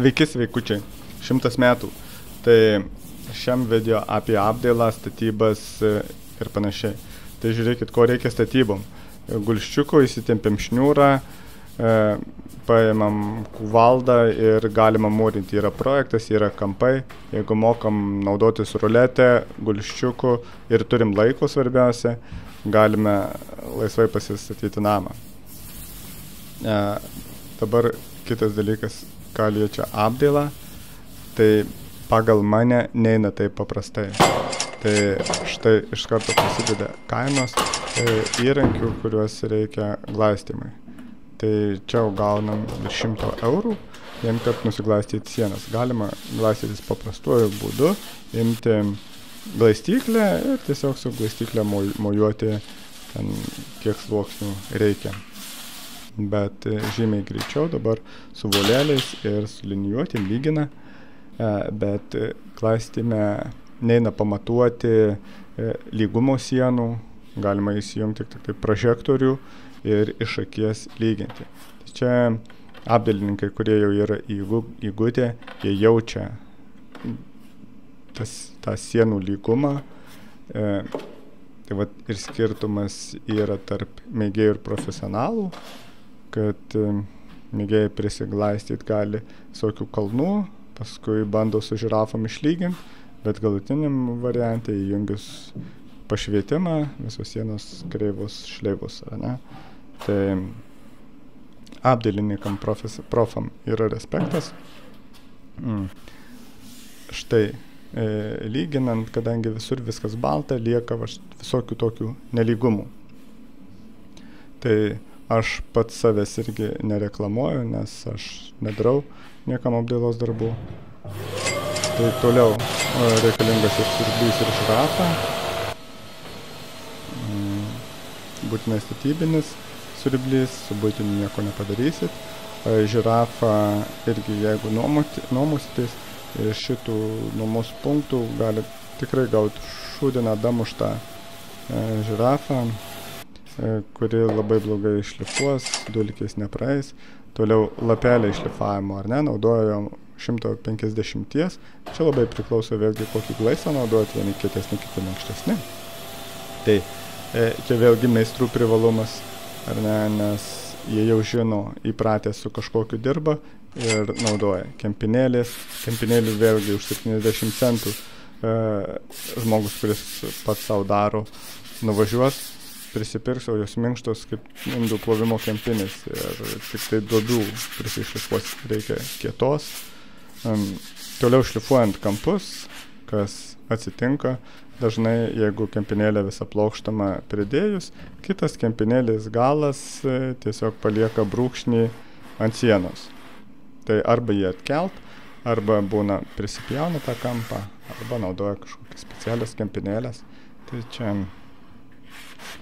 Sveiki, sveikučiai. 100 metų. Tai šiam video apie apdailą, statybas ir panašiai. Tai žiūrėkit, ko reikia statybom. Gulščiuko įsitempiam šniūrą, paėmam kuvaldą ir galima mūrinti. Yra projektas, yra kampai. Jeigu mokam naudotis ruletę, gulščiuku ir turim laiko svarbiausia, galime laisvai pasistatyti namą. Dabar kitas dalykas, ką liečia apdailą, tai pagal mane neina taip paprastai. Tai štai iš karto prasideda kainos įrankių, kuriuos reikia glaistymui. Tai čia gaunam virš 100 eurų, vien kad nusiglaistyti sienas. Galima glaistytis paprastuoju būdu, imti glaistyklę ir tiesiog su glaistyklė mojuoti ten, kiek sluoksnių reikia. Bet žymiai greičiau dabar su voleliais ir su linijuotėm lygina, bet glaistyme neina pamatuoti lygumo sienų, galima įsijungti tik tai prožektorių ir iš akies lyginti. Čia apdailininkai, kurie jau yra įgūdę, jie jaučia tą sienų lygumą. Tai vat ir skirtumas yra tarp mėgėjų ir profesionalų, kad mėgėjai prisiglaistyt gali visokių kalnų, paskui bando su žirafom išlyginti, bet galutiniam variantui įjungius pašvietimą, visos sienos kreivos, šleivos, ne? Tai apdailininkam profam yra respektas. Štai, lyginant, kadangi visur viskas balta, lieka visokių tokių nelygumų. Tai aš pats savęs irgi nereklamuoju, nes aš nedarau niekam apdailos darbų. Tai toliau reikalingas ir siurblys ir žirafa. Būtinai statybinis siurblys, su buitiniu nieko nepadarysit. Žirafa irgi, jeigu nuomositės, iš šitų nuomos punktų gali tikrai gauti šūdiną damuštą žirafą, kuri labai blogai šlifuos, dulkės nepraeis. Toliau lapelė išlifavimo, ar ne, naudojom 150. Čia labai priklauso vėlgi kokį glaistą naudojat, vieni kietesni, kiti minkštesni. Tai čia vėlgi meistrų privalumas, ar ne, nes jie jau žino, įpratę su kažkokiu dirba ir naudoja. Kempinėlių vėlgi už 70 centų žmogus, kuris pats savo daro, nuvažiuos, prisipirks, o jos minkštos kaip indų plovimo kempinės ir tik tai duobių prisišlifuos, reikia kietos. Toliau šlifuojant kampus, kas atsitinka, dažnai jeigu kempinėlė visą plokštamą pridėjus, kitas kempinėlės galas tiesiog palieka brūkšnį ant sienos. Tai arba jį atkelt, arba būna prisipjauna tą kampą, arba naudoja kažkokias specialias kempinėlės. Tai čia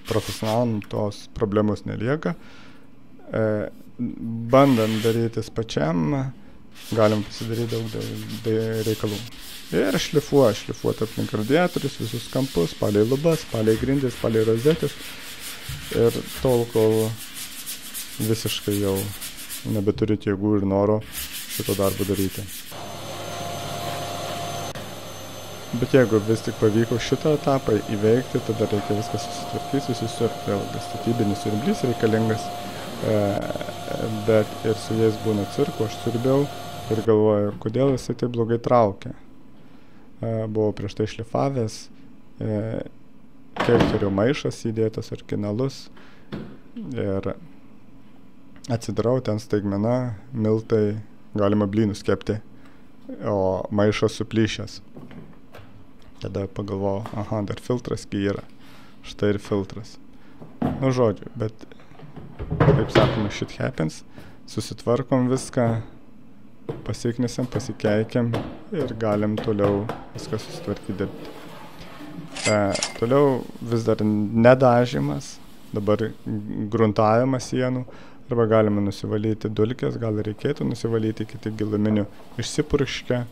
profesionalam tos problemos nelieka. Bandant darytis pačiam, galim pasidaryti daug reikalų. Ir šlifuoti aplink radiatorius, visus kampus, palei lubas, palei grindis, palei rozetės. Ir tol, kol visiškai jau nebeturit jėgų ir noro šito darbo daryti. Bet jeigu vis tik pavyko šitą etapą įveikti, tada reikia viską susitvarkyti, susisiurti, vėlgi statybinis siurblys reikalingas, bet ir su jais būna cirko, aš siurbiau ir galvoju, kodėl jisai taip blogai traukia. Buvau prieš tai šlifavęs, kelterio maišas įdėtas originalus ir atsidarau, ten staigmena, miltai, galima blynus kepti, o maišas suplyšęs. Tada pagalvojau, dar filtras yra. Štai ir filtras. Nu žodžiu, bet kaip sakoma, shit happens. Susitvarkom viską, pasiknesiam, pasikeikiam ir galim toliau viską susitvarkyti dirbti. Toliau vis dar nedažymas, dabar gruntavimas sienų, arba galima nusivalyti dulkes, gal reikėtų nusivalyti, kiti giluminių išsipurškia,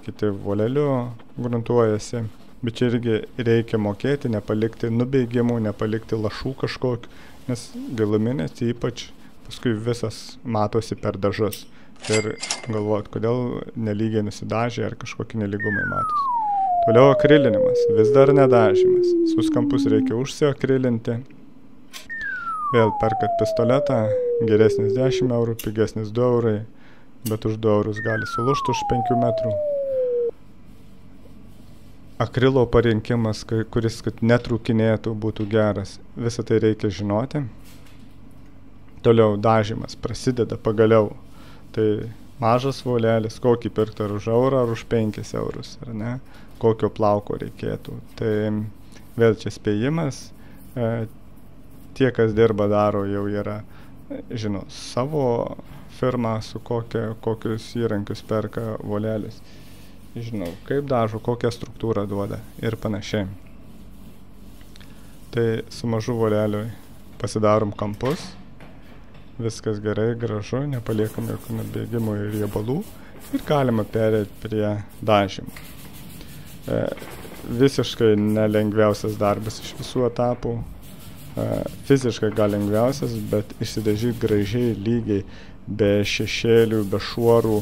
kiti voleliu gruntuojasi, bet čia irgi reikia mokėti, nepalikti nubeigimų, nepalikti lašų kažkokių, nes giluminės ypač paskui visas matosi per dažus. ir galvot, kodėl nelygiai nusidažė ar kažkokie nelygumai matos. Toliau akrilinimas, vis dar nedažymas. Visus kampus reikia užsiakrilinti. Vėl perkat pistoletą, geresnis 10 eurų, pigesnis 2 eurai, bet už 2 eurus gali sulūžti už 5 metrų. Akrilo parinkimas, kuris kad netrūkinėtų, būtų geras. Visą tai reikia žinoti. Toliau dažymas prasideda pagaliau. Tai mažas volelis, kokį pirkti ar už eurą, ar už 5 eurus, ar ne? Kokio plauko reikėtų. Tai vėl čia spėjimas. Tie, kas dirba, daro, jau yra, žino, savo firmą, su kokius įrankius perka volelis. Žinau, kaip dažo, kokią struktūrą duoda ir panašiai. Tai su mažu voleliu pasidarom kampus, viskas gerai, gražu, nepaliekam jokių nubėgimų ir riebalų ir galima perėti prie dažymų. Visiškai nelengviausias darbas iš visų etapų, fiziškai gal lengviausias, bet išsidažyti gražiai, lygiai, be šešėlių, be šuorų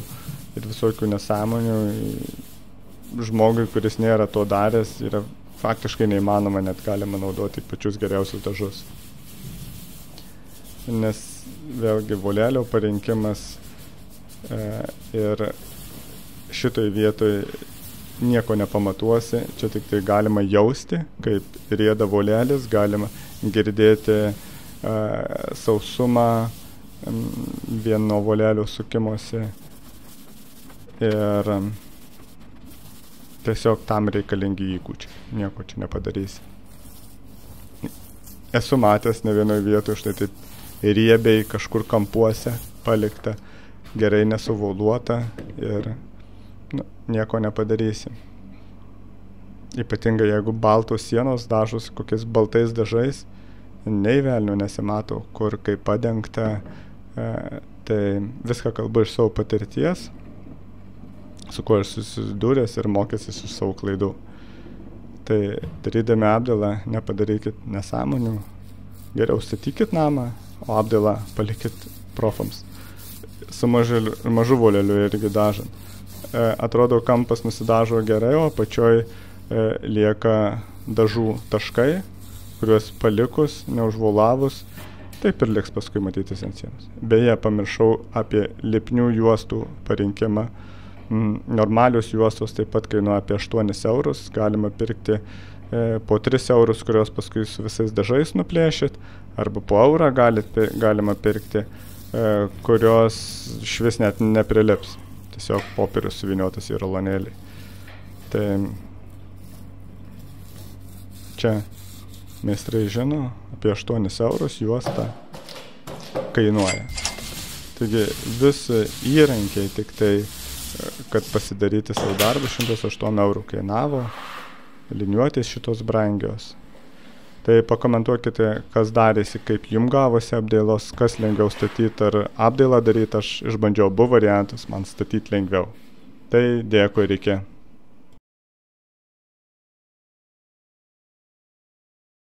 ir visokių nesąmonių žmogui, kuris nėra to daręs, yra faktiškai neįmanoma, net galima naudoti pačius geriausius dažus. Nes vėlgi volelio parinkimas ir šitoj vietoj nieko nepamatuosi, čia tik tai galima jausti, kaip rieda volelis, galima girdėti sausumą vien nuo volelio sukimuose ir tiesiog tam reikalingi įgūdžiai, nieko čia nepadarysi. Esu matęs ne vienoje vietoje štai taip riebiai kažkur kampuose palikta, gerai nesuvoluota ir nieko nepadarysi. Ypatingai jeigu baltos sienos dažos kokiais baltais dažais, nei velnio nesimato, kur kaip padengta, tai viską kalbu iš savo patirties, su kuo aš susidūręs ir mokęsis iš savo klaidų. Tai darydami apdailą nepadarykit nesąmonių, geriau statykit namą, o apdailą palikit profams. Su mažu voleliu irgi dažant. Atrodo, kampas nusidažo gerai, o apačioj lieka dažų taškai, kuriuos palikus, neužvolavus, taip ir liks paskui matytis ant sienos. Beje, pamiršau apie lipnių juostų parinkimą. Normalios juostos taip pat kainuoja apie 8 eurus, galima pirkti po 3 eurus, kurios paskui su visais dažais nuplėšit, arba po eurą galima pirkti, kurios švis net neprilips, tiesiog popierius suvyniotas į rulonėlį. Tai čia meistrai žino, apie 8 eurus juosta kainuoja. Taigi visi įrankiai tik tai, kad pasidaryti savo darbą, 108 eurų kainavo, liniuotės šitos brangios. Tai pakomentuokite, kas darėsi, kaip jums gavosi apdailos, kas lengviau statyti ar apdailą daryti, aš išbandžiau abu variantus, man statyti lengviau. Tai dėkui, reikia.